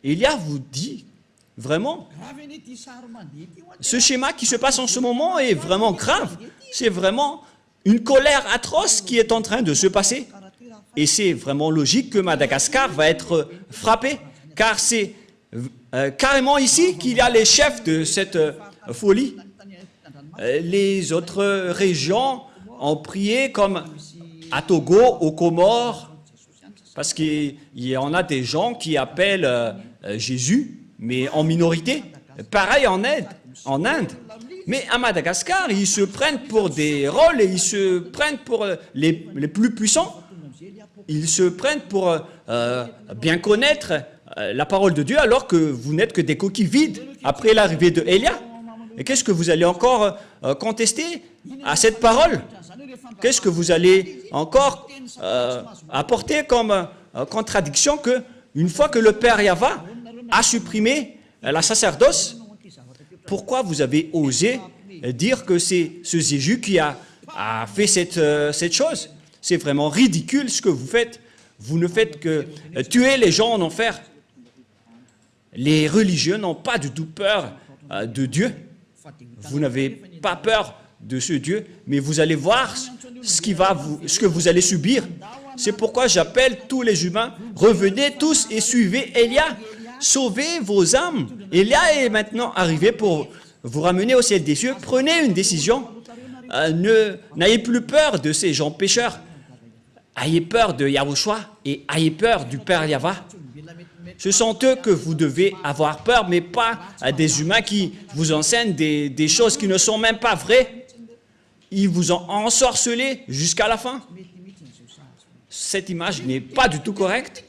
Élia vous dit vraiment, ce schéma qui se passe en ce moment est vraiment grave. C'est vraiment une colère atroce qui est en train de se passer. Et c'est vraiment logique que Madagascar va être frappé, car c'est carrément ici qu'il y a les chefs de cette folie. Les autres régions ont prié comme à Togo, aux Comores, parce qu'il y en a des gens qui appellent Jésus, mais en minorité. Pareil en Inde. Mais à Madagascar, ils se prennent pour des rôles et ils se prennent pour les plus puissants. Ils se prennent pour bien connaître la parole de Dieu alors que vous n'êtes que des coquilles vides après l'arrivée de Élia. Et qu'est-ce que vous allez encore contester à cette parole? Qu'est-ce que vous allez encore apporter comme contradiction que une fois que le Père Yahva a supprimé la sacerdoce, pourquoi vous avez osé dire que c'est ce Jésus qui a fait cette chose? C'est vraiment ridicule ce que vous faites. Vous ne faites que tuer les gens en enfer. Les religieux n'ont pas du tout peur de Dieu. Vous n'avez pas peur de ce Dieu, mais vous allez voir ce que vous allez subir. C'est pourquoi j'appelle tous les humains, revenez tous et suivez Élia. Sauvez vos âmes. Élia est maintenant arrivé pour vous ramener au ciel des cieux. Prenez une décision. N'ayez plus peur de ces gens pécheurs. Ayez peur de Yahushua et ayez peur du Père Yahva. Ce sont eux que vous devez avoir peur, mais pas des humains qui vous enseignent des choses qui ne sont même pas vraies. Ils vous ont ensorcelé jusqu'à la fin. Cette image n'est pas du tout correcte.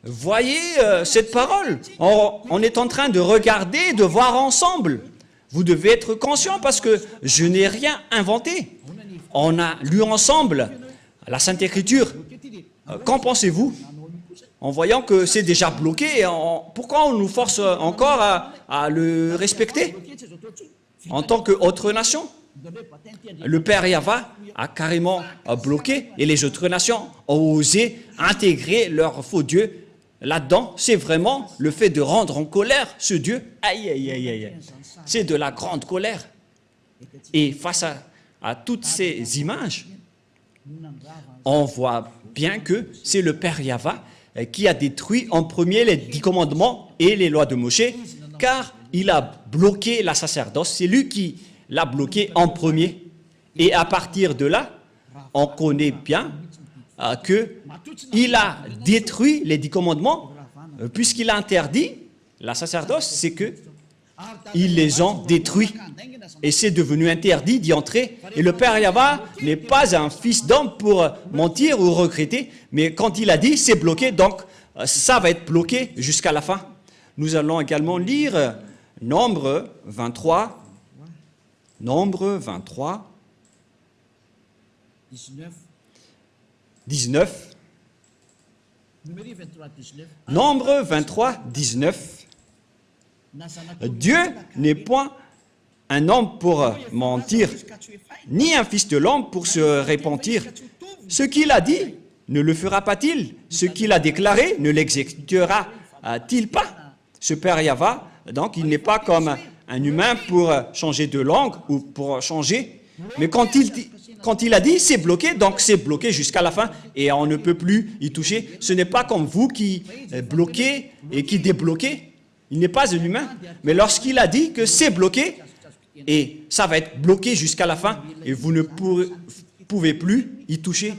Voyez cette parole. On est en train de regarder, de voir ensemble. Vous devez être conscient parce que je n'ai rien inventé. On a lu ensemble la Sainte Écriture. Qu'en pensez-vous? En voyant que c'est déjà bloqué, pourquoi on nous force encore à le respecter en tant qu'autre nation? Le Père Yahva a carrément bloqué et les autres nations ont osé intégrer leur faux Dieu là-dedans. C'est vraiment le fait de rendre en colère ce Dieu. Aïe, aïe, aïe, aïe. C'est de la grande colère. Et face à toutes ces images, on voit bien que c'est le Père Yahva qui a détruit en premier les 10 commandements et les lois de Moshe, car il a bloqué la sacerdoce. C'est lui qui l'a bloqué en premier. Et à partir de là, on connaît bien qu'il a détruit les 10 commandements, puisqu'il a interdit la sacerdoce, c'est qu'ils les ont détruits. Et c'est devenu interdit d'y entrer. Et le Père Yahva n'est pas un fils d'homme pour mentir ou regretter, mais quand il a dit, c'est bloqué, donc ça va être bloqué jusqu'à la fin. Nous allons également lire Nombre 23. Nombre 23. 19. Nombre 23, 19. Dieu n'est point un homme pour mentir, ni un fils de l'homme pour se repentir. Ce qu'il a dit, ne le fera pas-il? Ce qu'il a déclaré, ne l'exécutera-t-il pas? Ce Père Yahva, donc, il n'est pas comme un humain pour changer de langue ou pour changer. Mais quand il a dit, c'est bloqué, donc c'est bloqué jusqu'à la fin et on ne peut plus y toucher. Ce n'est pas comme vous qui bloquez et qui débloquez. Il n'est pas un humain. Mais lorsqu'il a dit que c'est bloqué, et ça va être bloqué jusqu'à la fin, et vous ne pouvez plus y toucher.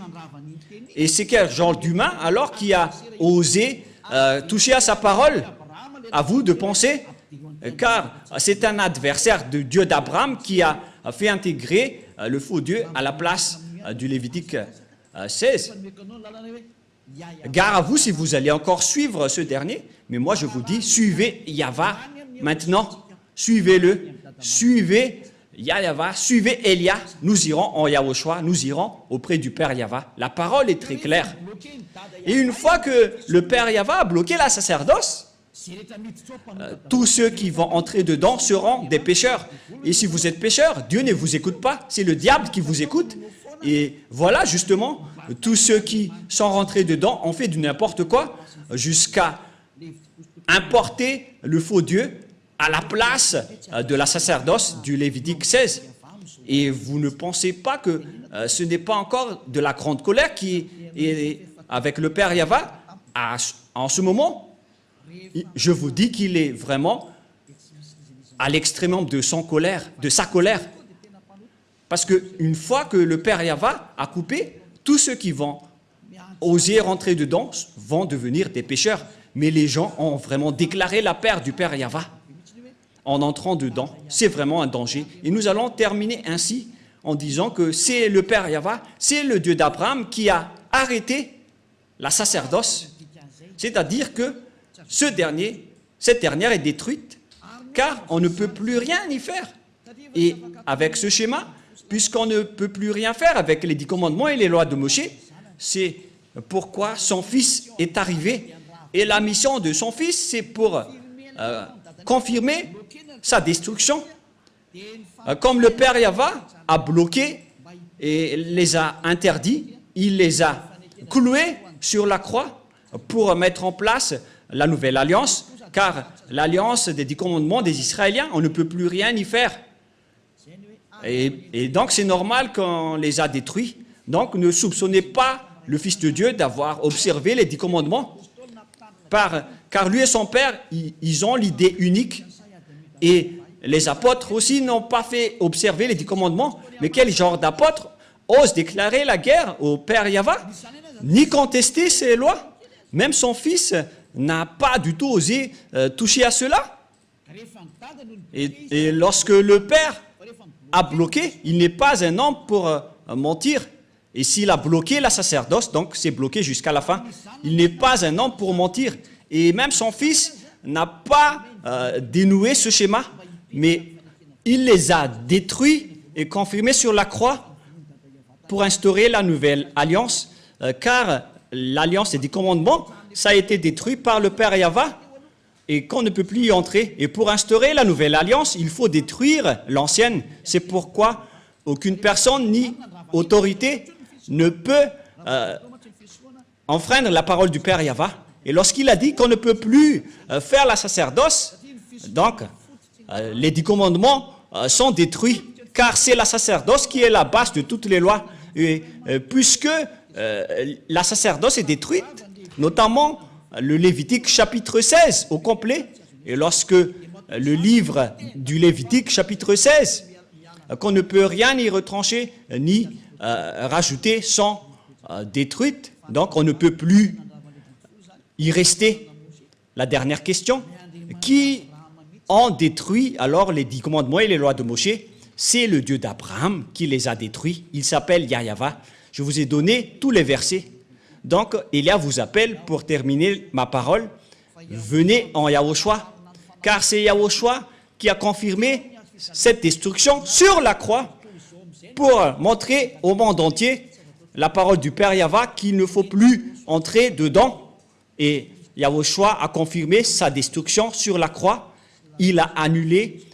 Et c'est quel genre d'humain alors qui a osé toucher à sa parole? À vous de penser, car c'est un adversaire de Dieu d'Abraham qui a fait intégrer le faux Dieu à la place du Lévitique 16. Gare à vous si vous allez encore suivre ce dernier. Mais moi, je vous dis, suivez Yahva maintenant. Suivez-le. Suivez Yahva. Suivez Elia. Nous irons en Yahushua. Nous irons auprès du Père Yahva. La parole est très claire. Et une fois que le Père Yahva a bloqué la sacerdoce, tous ceux qui vont entrer dedans seront des pécheurs. Et si vous êtes pécheurs, Dieu ne vous écoute pas. C'est le diable qui vous écoute. Et voilà justement, tous ceux qui sont rentrés dedans ont fait du n'importe quoi jusqu'à importer le faux Dieu à la place de la sacerdoce du Lévitique 16. Et vous ne pensez pas que ce n'est pas encore de la grande colère qui est avec le Père Yahva en ce moment. Je vous dis qu'il est vraiment à l'extrémum de sa colère. Parce qu'une fois que le Père Yahva a coupé, tous ceux qui vont oser rentrer dedans vont devenir des pécheurs. Mais les gens ont vraiment déclaré la paix du Père Yahva en entrant dedans. C'est vraiment un danger. Et nous allons terminer ainsi en disant que c'est le Père Yahva, c'est le Dieu d'Abraham qui a arrêté la sacerdoce. C'est-à-dire que cette dernière est détruite, car on ne peut plus rien y faire. Et avec ce schéma, puisqu'on ne peut plus rien faire avec les 10 commandements et les lois de Moshe, c'est pourquoi son fils est arrivé. Et la mission de son fils, c'est pour confirmer sa destruction. Comme le Père Yahva a bloqué et les a interdits, il les a cloués sur la croix pour mettre en place la nouvelle alliance, car l'alliance des 10 commandements des Israéliens, on ne peut plus rien y faire. Et donc c'est normal qu'on les a détruits. Donc ne soupçonnez pas le Fils de Dieu d'avoir observé les 10 commandements, car lui et son Père, ils ont l'idée unique. Et les apôtres aussi n'ont pas fait observer les 10 commandements. Mais quel genre d'apôtre ose déclarer la guerre au Père Yahva, ni contester ses lois? Même son fils n'a pas du tout osé toucher à cela. Et lorsque le Père a bloqué, il n'est pas un homme pour mentir. Et s'il a bloqué la sacerdoce, donc c'est bloqué jusqu'à la fin, il n'est pas un homme pour mentir. Et même son fils n'a pas dénoué ce schéma, mais il les a détruits et confirmés sur la croix pour instaurer la nouvelle alliance, car l'alliance des 10 commandements, ça a été détruit par le Père Yahva et qu'on ne peut plus y entrer. Et pour instaurer la nouvelle alliance, il faut détruire l'ancienne. C'est pourquoi aucune personne ni autorité ne peut enfreindre la parole du Père Yahva. Et lorsqu'il a dit qu'on ne peut plus faire la sacerdoce, donc les 10 commandements sont détruits, car c'est la sacerdoce qui est la base de toutes les lois. Et puisque la sacerdoce est détruite, notamment le Lévitique chapitre 16 au complet, et lorsque le livre du Lévitique chapitre 16, qu'on ne peut rien y retrancher ni rajouter, sont détruites, donc on ne peut plus y rester. La dernière question, qui ont détruit alors les 10 commandements et les lois de Moshe? C'est le Dieu d'Abraham qui les a détruits. Il s'appelle Yahva. Je vous ai donné tous les versets. Donc, Elia vous appelle pour terminer ma parole. Venez en Yahushua, car c'est Yahushua qui a confirmé cette destruction sur la croix pour montrer au monde entier la parole du Père Yahva qu'il ne faut plus entrer dedans. Et Yahushua a confirmé sa destruction sur la croix. Il a annulé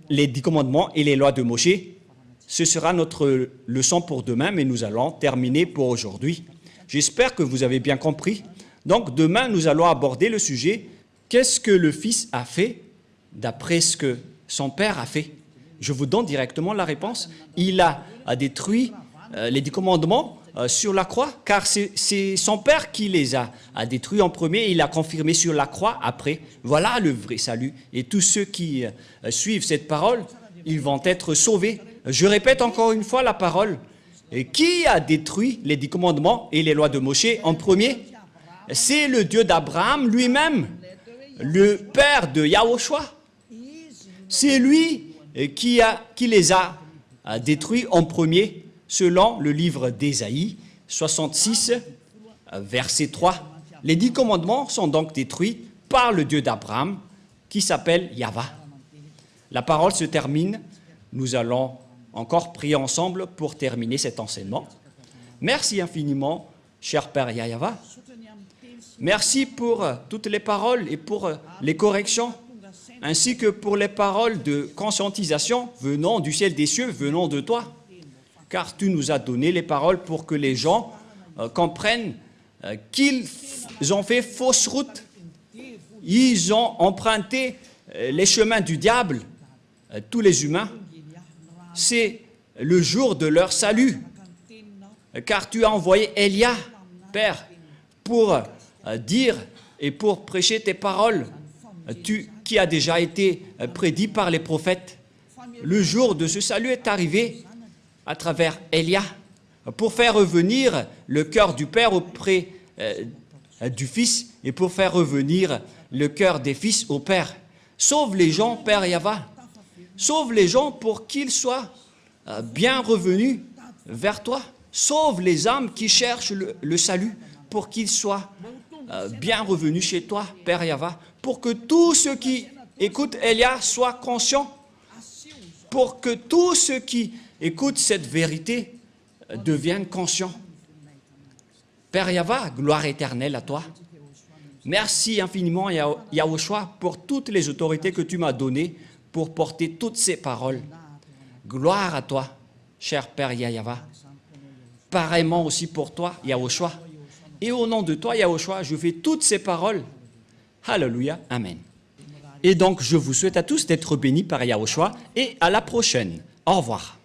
les 10 commandements et les lois de Moshe. Ce sera notre leçon pour demain, mais nous allons terminer pour aujourd'hui. J'espère que vous avez bien compris. Donc demain, nous allons aborder le sujet « Qu'est-ce que le Fils a fait d'après ce que son Père a fait ?» Je vous donne directement la réponse. Il a détruit les 10 commandements sur la croix, car c'est son Père qui les a détruits en premier, et il a confirmé sur la croix après. Voilà le vrai salut. Et tous ceux qui suivent cette parole, ils vont être sauvés. Je répète encore une fois la parole. Et qui a détruit les 10 commandements et les lois de Moshe en premier? C'est le Dieu d'Abraham lui-même, le Père de Yahushua. C'est lui qui les a détruits en premier, selon le livre d'Ésaïe 66, verset 3. Les 10 commandements sont donc détruits par le Dieu d'Abraham, qui s'appelle Yahva. La parole se termine. Nous allons encore prier ensemble pour terminer cet enseignement. Merci infiniment, cher Père Yahva. Merci pour toutes les paroles et pour les corrections, ainsi que pour les paroles de conscientisation venant du ciel des cieux, venant de toi. Car tu nous as donné les paroles pour que les gens comprennent qu'ils ont fait fausse route. Ils ont emprunté les chemins du diable, tous les humains. C'est le jour de leur salut. Car tu as envoyé Élia, Père, pour dire et pour prêcher tes paroles, qui a déjà été prédit par les prophètes. Le jour de ce salut est arrivé à travers Élia, pour faire revenir le cœur du Père auprès du Fils et pour faire revenir le cœur des fils au Père. Sauve les gens, Père Yahva. Sauve les gens pour qu'ils soient bien revenus vers toi. Sauve les âmes qui cherchent le salut pour qu'ils soient bien revenus chez toi, Père Yahva. Pour que tous ceux qui écoutent Élia soient conscients. Pour que tous ceux qui écoutent cette vérité deviennent conscients. Père Yahva, gloire éternelle à toi. Merci infiniment, Yahushua, pour toutes les autorités que tu m'as données pour porter toutes ces paroles. Gloire à toi, cher Père Yahva. Pareillement aussi pour toi, Yahushua. Et au nom de toi, Yahushua, je fais toutes ces paroles. Alléluia, Amen. Et donc, je vous souhaite à tous d'être bénis par Yahushua et à la prochaine. Au revoir.